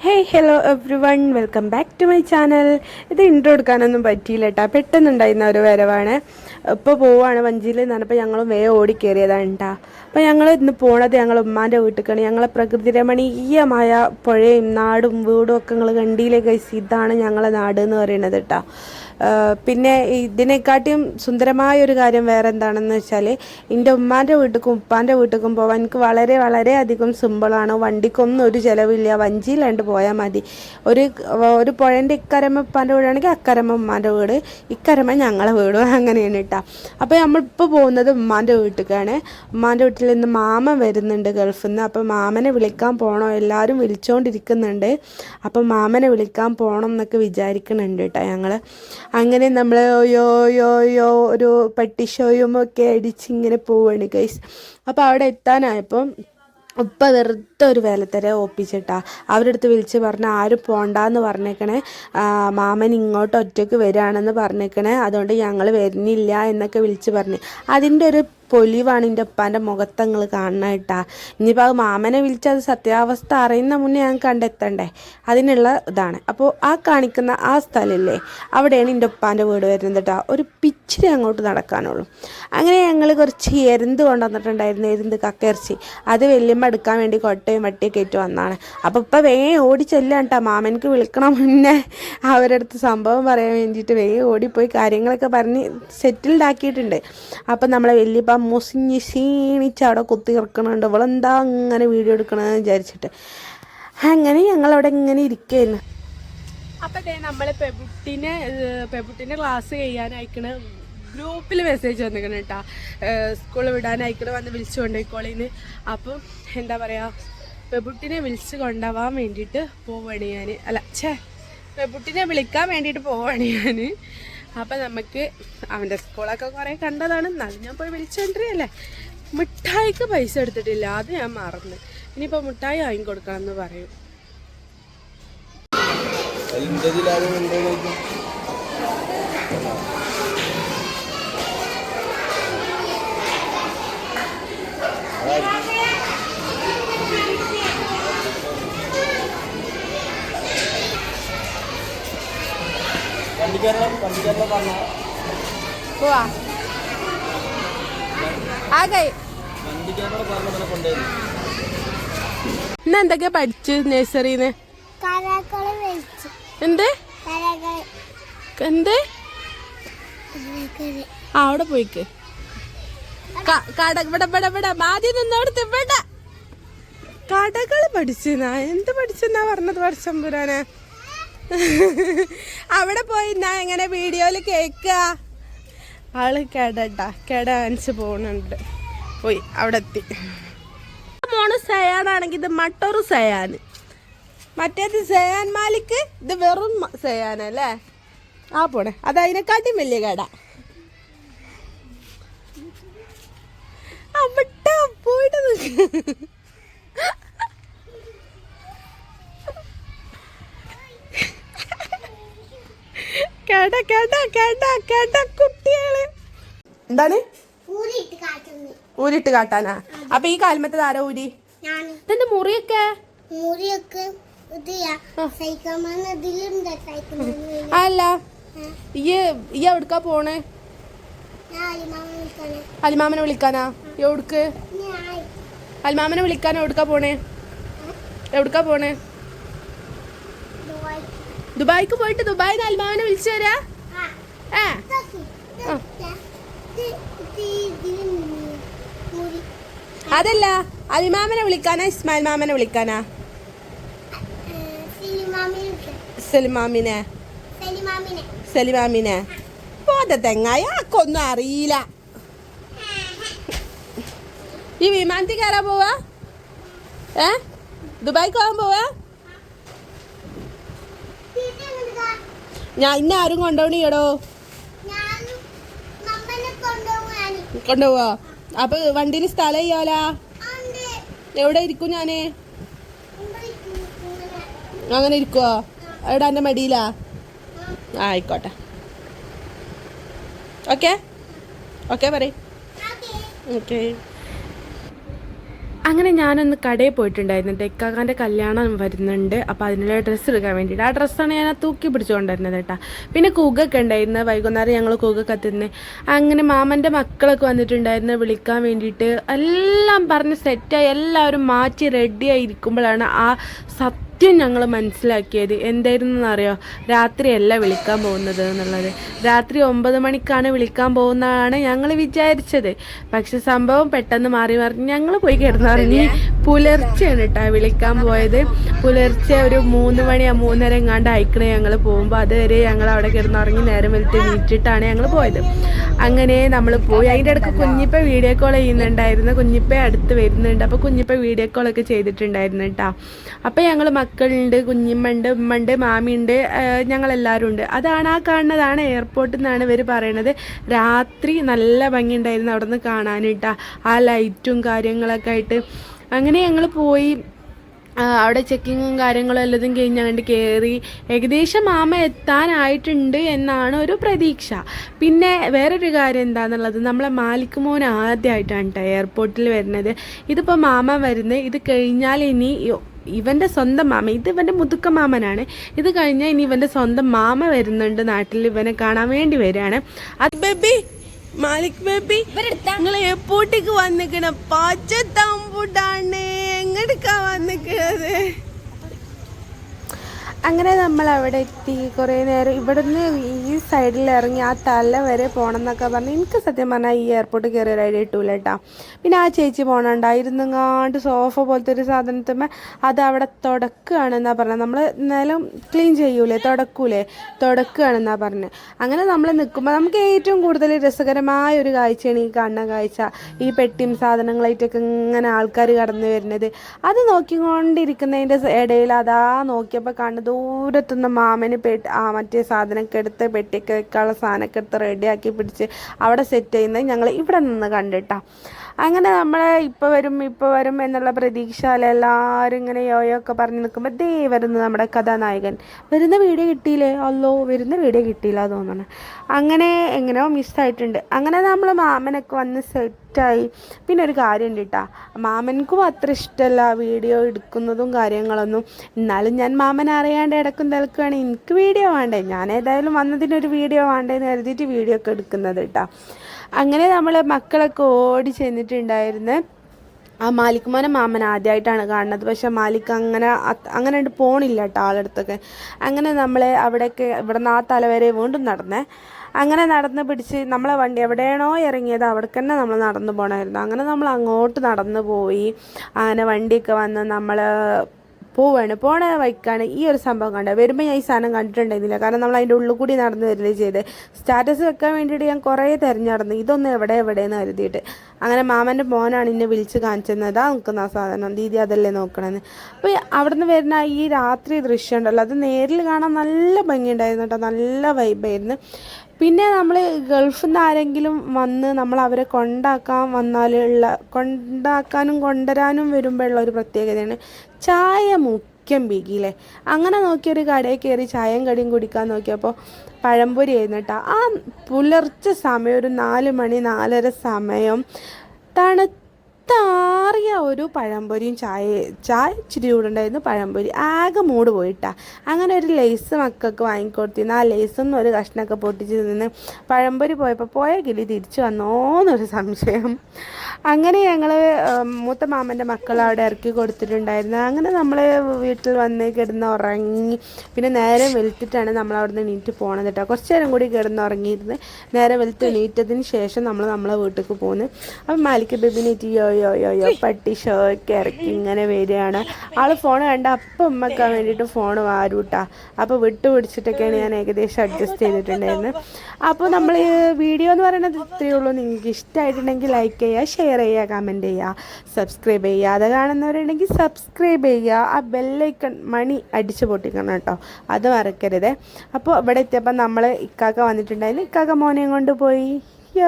Hey hello everyone welcome back to my channel. ഇത് intro എടുക്കാനൊന്നും പറ്റിയില്ല കേട്ടോ, പെട്ടെന്നുണ്ടായിരുന്ന ഒരു വരവാണ്. ഇപ്പോൾ പോവാണ് വഞ്ചിയിൽ എന്ന് പറഞ്ഞപ്പോൾ ഞങ്ങൾ വേഗം ഓടിക്കയറിയതാണ് കേട്ടോ. അപ്പോൾ ഞങ്ങൾ ഇന്ന് പോണത് ഞങ്ങൾ ഉമ്മാൻ്റെ വീട്ടിലേക്കാണ്. ഞങ്ങളെ പ്രകൃതി രമണീയമായ പുഴയും നാടും വീടും ഒക്കെ നിങ്ങൾ കണ്ടിയില്ലേ ഗൈസ്, ഇതാണ് ഞങ്ങളെ നാട് എന്ന് പറയുന്നത് കേട്ടോ. പിന്നെ ഇതിനെക്കാട്ടിയും സുന്ദരമായ ഒരു കാര്യം വേറെ എന്താണെന്ന് വെച്ചാൽ, എൻ്റെ ഉമ്മാൻ്റെ വീട്ടിലും ഉപ്പാൻ്റെ വീട്ടിലും പോകാൻ എനിക്ക് വളരെ വളരെ അധികം സിമ്പിളാണ്. വണ്ടിക്കൊന്നും ഒരു ചിലവില്ല, വഞ്ചിയിലാണ്ട് പോയാൽ മതി. ഒരു പുഴൻ്റെ ഇക്കരമ ഉപ്പാൻ്റെ വീടാണെങ്കിൽ അക്കരമ ഉമ്മാൻ്റെ വീട്, ഇക്കരമ ഞങ്ങളെ വീടും, അങ്ങനെയാണ് കേട്ടോ. അപ്പോൾ നമ്മളിപ്പോൾ പോകുന്നത് ഉമ്മാൻ്റെ വീട്ടിലേക്കാണ്. ഉമ്മാൻ്റെ വീട്ടിൽ നിന്ന് മാമൻ വരുന്നുണ്ട് ഗൾഫിൽ നിന്ന്. അപ്പോൾ മാമനെ വിളിക്കാൻ പോകണം, എല്ലാവരും വിളിച്ചുകൊണ്ടിരിക്കുന്നുണ്ട്. അപ്പം മാമനെ വിളിക്കാൻ പോകണം എന്നൊക്കെ വിചാരിക്കുന്നുണ്ട് കേട്ടോ ഞങ്ങൾ. അങ്ങനെ നമ്മൾ യോ ഒരു പട്ടി ഷോയും ഒക്കെ അടിച്ചിങ്ങനെ പോവുകയാണ് ഗൈസ്. അപ്പോൾ അവിടെ എത്താനായപ്പം ഉപ്പ വെറുതെ ഒരു വേലത്തര ഒപ്പിച്ചിട്ടാ അവരുടെ അടുത്ത് വിളിച്ച് പറഞ്ഞ് ആരും പോണ്ടാന്ന് പറഞ്ഞേക്കണേ, മാമൻ ഇങ്ങോട്ട് ഒറ്റയ്ക്ക് വരികയാണെന്ന് പറഞ്ഞേക്കണേ, അതുകൊണ്ട് ഞങ്ങൾ വരുന്നില്ല എന്നൊക്കെ വിളിച്ച് പറഞ്ഞ്. അതിൻ്റെ ഒരു പൊലിവാണ് എൻ്റെ ഉപ്പാൻ്റെ മുഖത്തങ്ങൾ കാണണം കേട്ടാ. ഇനിയിപ്പോൾ അത് മാമനെ വിളിച്ച് അത് സത്യാവസ്ഥ അറിയുന്ന മുന്നേ ഞാൻ കണ്ടെത്തണ്ടേ, അതിനുള്ള ഇതാണ്. അപ്പോൾ ആ കാണിക്കുന്ന ആ സ്ഥലമില്ലേ, അവിടെയാണ് എൻ്റെ ഉപ്പാൻ്റെ വീട് വരുന്നത് കേട്ടോ. ഒരു പിച്ചിരി അങ്ങോട്ട് നടക്കാനുള്ളൂ. അങ്ങനെ ഞങ്ങൾ കുറച്ച് എരുന്ത് കൊണ്ടുവന്നിട്ടുണ്ടായിരുന്നു, എരുന്ത് കക്കയിറച്ചി. അത് വല്യമ്മ എടുക്കാൻ വേണ്ടി കൊട്ടയും വട്ടിയൊക്കെ ആയിട്ട് വന്നതാണ്. അപ്പോൾ ഇപ്പം വേഗം ഓടി ചെല്ലാണ് കേട്ടോ. മാമനക്ക് വിളിക്കണം മുന്നേ അവരുടെ അടുത്ത് സംഭവം പറയാൻ വേണ്ടിയിട്ട് വേഗം ഓടിപ്പോയി കാര്യങ്ങളൊക്കെ പറഞ്ഞ് സെറ്റിൽഡ് ആക്കിയിട്ടുണ്ട്. അപ്പം നമ്മളെ വല്യപ്പ മുസിഞ്ഞ് ക്ഷീണിച്ച് അവിടെ കുത്തി കിടക്കണുണ്ട്. ഇവളെന്താ അങ്ങനെ വീഡിയോ എടുക്കണമെന്ന് വിചാരിച്ചിട്ട്. അങ്ങനെ ഞങ്ങളവിടെ ഇങ്ങനെ ഇരിക്കുകയായിരുന്നു. അപ്പം നമ്മൾ പെബുട്ടിനെ ക്ലാസ് ചെയ്യാനയക്കണ ഗ്രൂപ്പിൽ മെസ്സേജ് വന്നിരിക്കണം കേട്ടോ. സ്കൂളിൽ വിടാനയക്കണം, വന്ന് വിളിച്ചു കൊണ്ടുപോയിക്കോളിന്ന്. അപ്പം എന്താ പറയുക, പെബുട്ടിനെ വിളിച്ച് കൊണ്ടുപോകാൻ വേണ്ടിയിട്ട് പോവുകയാണ് ഞാൻ. പെബുട്ടിനെ വിളിക്കാൻ വേണ്ടിയിട്ട് പോവുകയാണ് ഞാൻ. അപ്പം നമുക്ക് അവൻ്റെ സ്കൂളൊക്കെ കുറേ കണ്ടതാണ്, എന്നാലും ഞാൻ പോയി വിളിച്ചുകൊണ്ടിരിക്കല്ലേ. മിഠായിക്ക് പൈസ എടുത്തിട്ടില്ല, അത് ഞാൻ മറന്ന്. ഇനിയിപ്പോൾ മിഠായി വാങ്ങിക്കൊടുക്കണം എന്ന് പറയും. പോവാ ഇന്ന് എന്തൊക്കെയാ പഠിച്ചു നഴ്സറിന്ന്? എന്ത് എന്ത് അവിടെ പോയിക്ക് ഇവിടെ ആദ്യം നിന്നോടത്ത് ഇവിടെ കടകള് പഠിച്ചെന്നാ, എന്ത് പഠിച്ചെന്നാ പറഞ്ഞത് പഠിച്ചമ്പുരാനെ? അവിടെ പോയി എങ്ങനെ വീഡിയോയില് കേൾക്കുക. ആള് കെട അനച്ച് പോകുന്നുണ്ട്. പോയി അവിടെ എത്തി. മോണ് സയാനാണെങ്കിൽ ഇത് മട്ടൊരു സയാന്, മറ്റേത് സയാൻ മാലിക്ക്, ഇത് വെറും സയാനല്ലേ. ആ പോണേ, അത് അതിനെക്കാട്ടിയും വലിയ കട. അവിടെ പോയിട്ട് കുട്ടികള് എന്താണ് ഊരിട്ട് കാട്ടാനാ? അപ്പൊ ഈ കാൽമത്തെ ആരോ ഊരി? ഇതെന്താ മുറിയൊക്കെ അല്ല, ഈ എവിടുക്കാ പോണേ? അലിമാമനെ വിളിക്കാനാ? എവിടുക്ക് അലിമാമനെ വിളിക്കാനോ? എവിടുക്കാ പോണേ? ദുബായിക്ക് പോയിട്ട് ദുബായിന്ന് അലിമാമനെ വിളിച്ചു തരാ? അതല്ല, അലിമാമനെ വിളിക്കാനാ ഇസ്മായിൽ മാമനെ വിളിക്കാനാ? സലിമാമിനെ പോത തെങ്ങായ ആക്കൊന്നും അറിയില്ല. ഈ വിമാനത്തിൽ കയറാൻ പോവാ? ദുബായിക്ക് പോകാൻ പോവാ? ഞാൻ ഇന്ന ആരും കൊണ്ടുപോകണീടോ? കൊണ്ടുപോവാ? അപ്പൊ വണ്ടിയിൽ സ്ഥലം ചെയ്യാലാ? എവിടെ ഇരിക്കും ഞാന്? അങ്ങനെ ഇരിക്കുവോ? എവിടെ എൻ്റെ മടിയിലാ? ആയിക്കോട്ടെ, ഓക്കെ പറയ്. ഓക്കെ. അങ്ങനെ ഞാനൊന്ന് കടയിൽ പോയിട്ടുണ്ടായിരുന്നു. ഇക്കാക്കാൻ്റെ കല്യാണം വരുന്നുണ്ട്, അപ്പോൾ അതിനുള്ള ഡ്രസ്സ് എടുക്കാൻ വേണ്ടിയിട്ട്. ആ ഡ്രസ്സാണ് ഞാൻ തൂക്കി പിടിച്ചുകൊണ്ടിരുന്നത് കേട്ടോ. പിന്നെ കൂകൊക്കെ ഉണ്ടായിരുന്നു, വൈകുന്നേരം ഞങ്ങൾ കൂകൊക്കെ കത്തുന്നത്. അങ്ങനെ മാമൻ്റെ മക്കളൊക്കെ വന്നിട്ടുണ്ടായിരുന്നു വിളിക്കാൻ വേണ്ടിയിട്ട്. എല്ലാം പറഞ്ഞ് സെറ്റായി എല്ലാവരും മാറ്റി റെഡിയായി ഇരിക്കുമ്പോഴാണ് ആ ഞങ്ങൾ മനസ്സിലാക്കിയത് എന്തായിരുന്നറിയോ, രാത്രിയല്ല വിളിക്കാൻ പോകുന്നത് എന്നുള്ളത്. രാത്രി 9 മണിക്കാണ് വിളിക്കാൻ പോകുന്നതാണ് ഞങ്ങൾ വിചാരിച്ചത്. പക്ഷെ സംഭവം പെട്ടെന്ന് മാറി ഞങ്ങൾ പോയി കിടന്നുറങ്ങി. പുലർച്ചെയാണ് കേട്ടോ വിളിക്കാൻ പോയത്. പുലർച്ചെ ഒരു 3 മണി 3:30 എങ്ങാണ്ട് അയക്കണേ ഞങ്ങൾ പോകുമ്പോൾ. അതുവരെ ഞങ്ങൾ അവിടെ കിടന്നുറങ്ങി നേരം വെളുത്ത് നീറ്റിട്ടാണ് ഞങ്ങൾ പോയത്. അങ്ങനെ നമ്മൾ പോയി. അതിൻ്റെ ഇടയ്ക്ക് കുഞ്ഞിപ്പ വീഡിയോ കോൾ ചെയ്യുന്നുണ്ടായിരുന്നു. കുഞ്ഞിപ്പ അടുത്ത് വരുന്നുണ്ട്, അപ്പോൾ കുഞ്ഞിപ്പ വീഡിയോ കോളൊക്കെ ചെയ്തിട്ടുണ്ടായിരുന്നു കേട്ടോ. അപ്പോൾ ഞങ്ങൾ മക്കളുണ്ട്, കുഞ്ഞിമ്മണ്ട്, ഉമ്മണ്ട്, മാമിയുണ്ട്, ഞങ്ങളെല്ലാവരും ഉണ്ട്. അതാണ് ആ കാണുന്നതാണ് എയർപോർട്ടിൽ നിന്നാണ് ഇവർ പറയണത്. രാത്രി നല്ല ഭംഗിയുണ്ടായിരുന്നു അവിടെ നിന്ന് കാണാനിട്ടാ, ആ ലൈറ്റും കാര്യങ്ങളൊക്കെ ആയിട്ട്. അങ്ങനെ ഞങ്ങൾ പോയി. അവിടെ ചെക്കിങ്ങും കാര്യങ്ങളും എല്ലതും കഴിഞ്ഞാണ്ട് കയറി. ഏകദേശം മാമ എത്താനായിട്ടുണ്ട് എന്നാണ് ഒരു പ്രതീക്ഷ. പിന്നെ വേറൊരു കാര്യം എന്താണെന്നുള്ളത്, നമ്മളെ മാലിക് മോൻ ആദ്യമായിട്ടാണ് കേട്ടോ എയർപോർട്ടിൽ വരുന്നത്. ഇതിപ്പോൾ മാമ വരുന്നത്. ഇത് കഴിഞ്ഞാൽ ഇനി ഇവൻ്റെ സ്വന്തം മാമ, ഇത് ഇവൻ്റെ മുതുക്ക മാമനാണ്. ഇത് കഴിഞ്ഞാൽ ഇനി ഇവൻ്റെ സ്വന്തം മാമ വരുന്നുണ്ട് നാട്ടിൽ, ഇവനെ കാണാൻ വേണ്ടി വരികയാണ്. അത് ബേബി, മാലിക് ബേബി, നിങ്ങൾ എയർപോർട്ടിലേക്ക് വന്നിക്കണ പച്ച തമ്പുടാണ് എങ്ങനെക്കാ വന്നിക്കണത്. അങ്ങനെ നമ്മൾ അവിടെ എത്തി. കുറേ നേരം ഇവിടുന്ന് ഈ സൈഡിൽ ഇറങ്ങി ആ തല വരെ പോകണം എന്നൊക്കെ പറഞ്ഞ് എനിക്ക് സത്യം പറഞ്ഞാൽ ഈ എയർപോർട്ട് കയറിയ ഒരു ഐഡിയ കിട്ടൂല കേട്ടോ. പിന്നെ ആ ചേച്ചി പോകണുണ്ടായിരുന്നെങ്ങാണ്ട് സോഫ പോലത്തെ ഒരു സാധനത്തുമ്മേ അത് അവിടെ തുടക്കുകയാണെന്നാണ് പറഞ്ഞത്. നമ്മൾ നിലം ക്ലീൻ ചെയ്യൂലേ, തുടക്കുകയാണെന്നാണ് പറഞ്ഞത്. അങ്ങനെ നമ്മൾ നിൽക്കുമ്പോൾ നമുക്ക് ഏറ്റവും കൂടുതൽ രസകരമായ ഒരു കാഴ്ചയാണ് ഈ കാണുന്ന കാഴ്ച. ഈ പെട്ടിയും സാധനങ്ങളായിട്ടൊക്കെ ഇങ്ങനെ ആൾക്കാർ കടന്നു വരുന്നത്. അത് നോക്കിക്കൊണ്ടിരിക്കുന്നതിൻ്റെ ഇടയിൽ അതാ നോക്കിയപ്പോൾ കാണുന്നത് ദൂരത്തുനിന്ന് മാമന് മറ്റേ സാധനമൊക്കെ എടുത്ത് പെട്ടിയൊക്കെ വെക്കാനുള്ള സാധനമൊക്കെ എടുത്ത് റെഡിയാക്കി പിടിച്ച് അവിടെ സെറ്റ് ചെയ്യുന്നത് ഞങ്ങൾ ഇവിടെ നിന്ന് കണ്ടിട്ടാ. അങ്ങനെ നമ്മൾ ഇപ്പോൾ വരും എന്നുള്ള പ്രതീക്ഷയിൽ എല്ലാവരും ഇങ്ങനെ യോയൊക്കെ പറഞ്ഞ് നിൽക്കുമ്പോൾ ദേ വരുന്നത് നമ്മുടെ കഥാനായകൻ. വരുന്ന വീഡിയോ കിട്ടിയില്ലേ, വരുന്ന വീഡിയോ കിട്ടിയില്ല തോന്നുന്നു. അങ്ങനെ എങ്ങനെയോ മിസ്സായിട്ടുണ്ട്. അങ്ങനെ നമ്മൾ മാമനൊക്കെ വന്ന് സെറ്റായി. പിന്നെ ഒരു കാര്യം ഉണ്ട് കേട്ടോ, മാമനക്കും അത്ര ഇഷ്ടമല്ല വീഡിയോ എടുക്കുന്നതും കാര്യങ്ങളൊന്നും. എന്നാലും ഞാൻ മാമനെ അറിയാണ്ട് ഇടക്കും തിളക്കുകയാണ്. എനിക്ക് വീഡിയോ വേണ്ടേ, ഞാൻ ഏതായാലും വന്നതിനൊരു വീഡിയോ വേണ്ടേന്ന് കരുതിയിട്ട് വീഡിയോ ഒക്കെ എടുക്കുന്നത് കേട്ടോ. അങ്ങനെ നമ്മൾ മക്കളൊക്കെ ഓടി ചെന്നിട്ടുണ്ടായിരുന്നു. ആ മാലിക് മോനെ മാമൻ ആദ്യമായിട്ടാണ് കാണുന്നത്. പക്ഷെ മാലിക് അങ്ങനെ പോണില്ല കേട്ടോ ആളടുത്തൊക്കെ. അങ്ങനെ നമ്മൾ അവിടെയൊക്കെ ഇവിടുന്ന് ആ തലവരെ വീണ്ടും നടന്നേ. അങ്ങനെ നടന്ന് പിടിച്ച് നമ്മളെ വണ്ടി എവിടെയാണോ ഇറങ്ങിയത് അവിടേക്ക് തന്നെ നമ്മൾ നടന്നു പോകണമായിരുന്നു. അങ്ങനെ നമ്മൾ അങ്ങോട്ട് നടന്നു പോയി. അങ്ങനെ വണ്ടിയൊക്കെ വന്ന് നമ്മൾ പോണ വഴിക്കാണ് ഈ ഒരു സംഭവം കണ്ടത്. വരുമ്പോൾ ഞാൻ ഈ സാധനം കണ്ടിട്ടുണ്ടായിരുന്നില്ല, കാരണം നമ്മൾ അതിൻ്റെ ഉള്ളിൽ കൂടി നടന്ന് വരികയും ചെയ്ത്. സ്റ്റാറ്റസ് വെക്കാൻ വേണ്ടിയിട്ട് ഞാൻ കുറേ തിരഞ്ഞടന്നു ഇതൊന്നും എവിടെയെന്ന് കരുതിയിട്ട്. അങ്ങനെ മാമൻ്റെ മോനാണ് എന്നെ വിളിച്ച് കാണിച്ചത്, അതാ നിൽക്കുന്ന ആ സാധനം, ദീദി അതല്ലേ നോക്കണമെന്ന്. അപ്പോൾ അവിടെ നിന്ന് വരുന്ന ഈ രാത്രി ദൃശ്യം ഉണ്ടല്ലോ, അത് നേരിൽ കാണാൻ നല്ല ഭംഗിയുണ്ടായിരുന്നു കേട്ടോ, നല്ല വൈബായിരുന്നു. പിന്നെ നമ്മൾ ഗൾഫിൽ നിന്ന് ആരെങ്കിലും വന്ന് നമ്മൾ അവരെ കൊണ്ടാക്കാനും കൊണ്ടുവരാനും വരുമ്പോഴുള്ള ഒരു പ്രത്യേകതയാണ് ചായ മുഖ്യം ബിഗിയിലെ. അങ്ങനെ നോക്കിയൊരു കടയിൽ കയറി ചായയും കടിയും കുടിക്കാൻ നോക്കിയപ്പോൾ പഴംപൊരി ആയിരുന്നു കേട്ടോ. ആ പുലർച്ചെ സമയം ഒരു 4 മണി 4:30 സമയം താറിയ ഒരു പഴംപൊരിയും ചായ ഇച്ചിരി ചൂടുണ്ടായിരുന്നു, പഴംപൊരി ആകെ മൂട് പോയിട്ടാ. അങ്ങനെ ഒരു ലേസ് മക്കൾക്ക് വാങ്ങിക്കൊടുത്തിരുന്നു. ആ ലേസൊന്നും ഒരു കഷ്ണമൊക്കെ പൊട്ടിച്ച് നിന്ന് പഴംപൊരി പോയ കിളി തിരിച്ചു വന്നോന്നൊരു സംശയം. അങ്ങനെ ഞങ്ങൾ മൂത്ത മാമൻ്റെ മക്കൾ അവിടെ ഇറക്കി കൊടുത്തിട്ടുണ്ടായിരുന്നു. അങ്ങനെ നമ്മൾ വീട്ടിൽ വന്ന് കിടന്ന് ഉറങ്ങി. പിന്നെ നേരെ വെളുത്തിട്ടാണ് നമ്മൾ അവിടെ നിന്ന് എണീറ്റ് പോകണത് കേട്ടോ. കുറച്ച് നേരം കൂടി കിടന്ന് ഉറങ്ങിയിരുന്ന് നേരെ വെളുത്ത് എണീറ്റതിന് ശേഷം നമ്മളെ വീട്ടിലേക്ക് പോകുന്നു. അപ്പം മാലിക് ബേബിനേറ്റ് യോ പട്ടി ഷോയ്ക്ക് ഇറക്കി ഇങ്ങനെ വരികയാണ്. ആൾ ഫോൺ കണ്ട അപ്പം ഉമ്മക്കാൻ വേണ്ടിയിട്ട് ഫോൺ വാരൂട്ടാ. അപ്പോൾ പിടിച്ചിട്ടൊക്കെയാണ് ഞാൻ ഏകദേശം അഡ്ജസ്റ്റ് ചെയ്തിട്ടുണ്ടായിരുന്നത്. അപ്പോൾ നമ്മൾ വീഡിയോ എന്ന് പറയുന്നത് ഇത്രയേ ഉള്ളൂ. നിങ്ങൾക്ക് ഇഷ്ടമായിട്ടുണ്ടെങ്കിൽ ലൈക്ക് ചെയ്യുക, ഷെയർ ചെയ്യുക, കമൻറ്റ് ചെയ്യുക, സബ്സ്ക്രൈബ് ചെയ്യുക. അത് കാണുന്നവരുണ്ടെങ്കിൽ സബ്സ്ക്രൈബ് ചെയ്യുക. ആ ബെല്ലൈക്കൺ മണി അടിച്ച് പൊട്ടിക്കണം കേട്ടോ, അത് മറക്കരുത്. അപ്പോൾ ഇവിടെ എത്തിയപ്പോൾ നമ്മൾ ഇക്കാക്ക വന്നിട്ടുണ്ടായിരുന്നു. ഇക്കാക്ക മോനെയും കൊണ്ട് പോയി. യോ